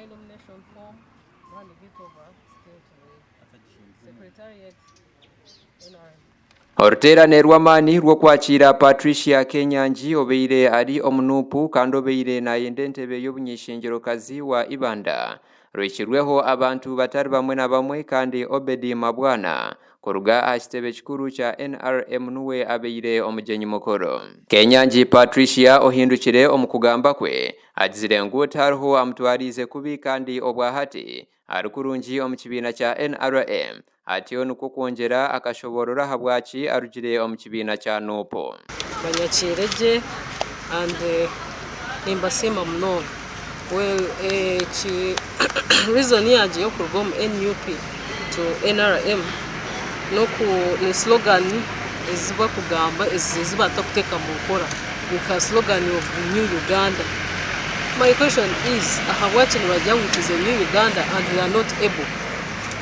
my nomination form and give it over still to the Secretariat NRM. Oruterane rw'amaani rw'okwakira Patricia Kenyanji obeire ari omunupu kandi obeire nayenda entebe y'obunyeshengerokazi wa Ibanda rwekirweho abantu batari bamwe na bamwe kandi Obedi Mabwana kuruga aha kitebe kikuru kya NRM nuwe abeire omugenyi mukuru. Kenyanji Patricia ohindukire omukugamba kwe agizire ngu tariho amutwarize kubi kandi obwahati ari kurungi omu kibiina kya NRM atyo nuko kwongera akashoborora habwaki arugire omu kibiina kya NUP. Banyakireje and imbasima muno reason yaje yo kurugom NUP to NRM no slogan eziba kugamba eziba takuteka mukora nka slogan of New Uganda. My question is ahawati nibajya with the New Uganda and they are not able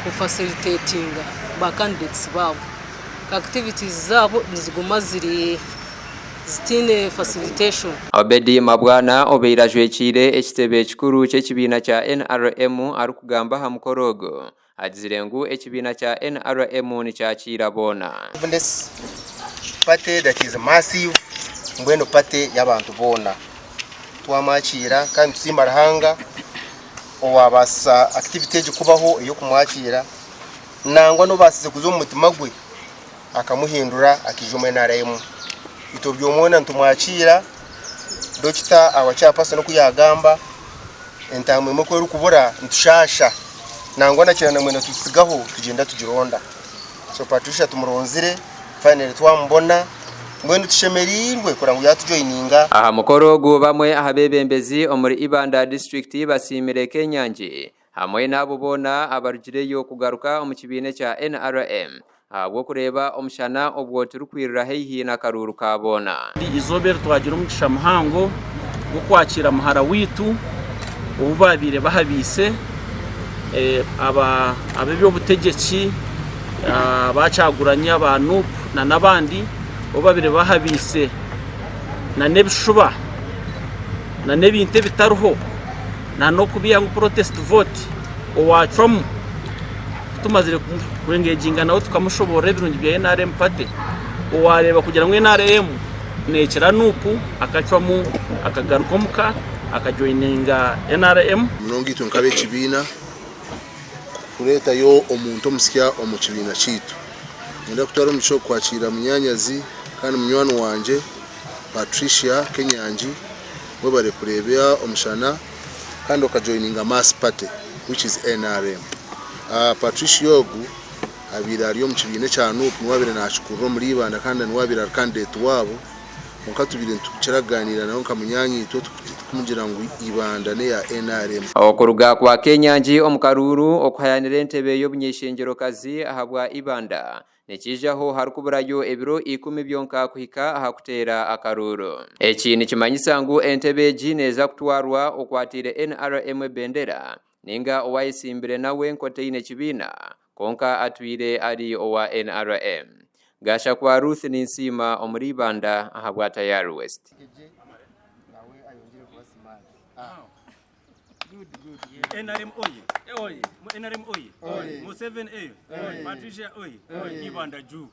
to facilitating ba candidates babo activities zabo niziguma zitine facilitation. Obedi Mabwana obeira jwekire ekitebe kikuru ky'ekibiina kya NRM ari kugamba ha mukorogo agizire ngu ekibiina kya NRM ni kyakira bona. This party that is massive mbweno party y'abantu bona twamachira kandi tusimbarahanga owabasa activity kubaho iyo kumwakira nangwa no basize kuzo mutima gwe akamuhindura akijuma NRM ito byomona ntumwakira dokita awacyapasa no kuyagamba entamwe mukwe rukubura ntushasha nangwa nakirana mwene tusigaho tugenda tugironda. So Patricia tumuronzire finally twambona mbwenu tushemerirwe kurangu yatujoininga aha mukorogo bamwe ahabebembezi omuri Ibanda district basimire Kenyanji hamwe nabo bona abarugireyo kugaruka omu kibiine kya NRM ahubwo kureba omushana obwo turukwirira heihi na karuru kabona. Izobere twagira umugisha muhango go kwakira muhara witu ubabire bahabise abebyo butegeki bacaguranya abantu na nabandi ubabire bahabise na nebishuba na nebinte bitaruho na no kubiya ngo protest vote owacwamu tumazire kurengeginga nawe tukamushobora ebirungi bya NRM party owareba kugira ngo NRM nekira NUP akacwamu akagarukomuka akajoininga NRM mnongito nkabe kibiina kureta yo omuntu omusya omu kibiina kitu ngenda kutwara omucho kwakira munyanyazi kandi munywani wanje Patricia Kenyanji we bare kurebya omushana kandi okajoininga mass party which is NRM. Patricia yogu abira ari omu kibiina kya NUP nwabire nakikuru muri Ibanda kandi nwabire candidate wabo mukatubire ntukiraganira nayo nkamunyanyi tukumugira ngo Ibanda ne ya NRM. Okuruga kwa Kenyanji omukaruru okuhayanira entebe y'obunyeshengerokazi ahabwa Ibanda nekijaho harukuburayo ebiro 10 byonka kuhika ahakutera akaruru. Eki nikimanyisa ngu entebe jineza kutwarwa okwatire NRM bendera ninga owayisimbire nawe nkoteine kibiina konka atwire ari owa NRM. Gasha kwa Ruth Ninsima omuri Ibanda ahabwa Tayari West. NRM oye NRM oye Museveni Patricia oye Ibanda juu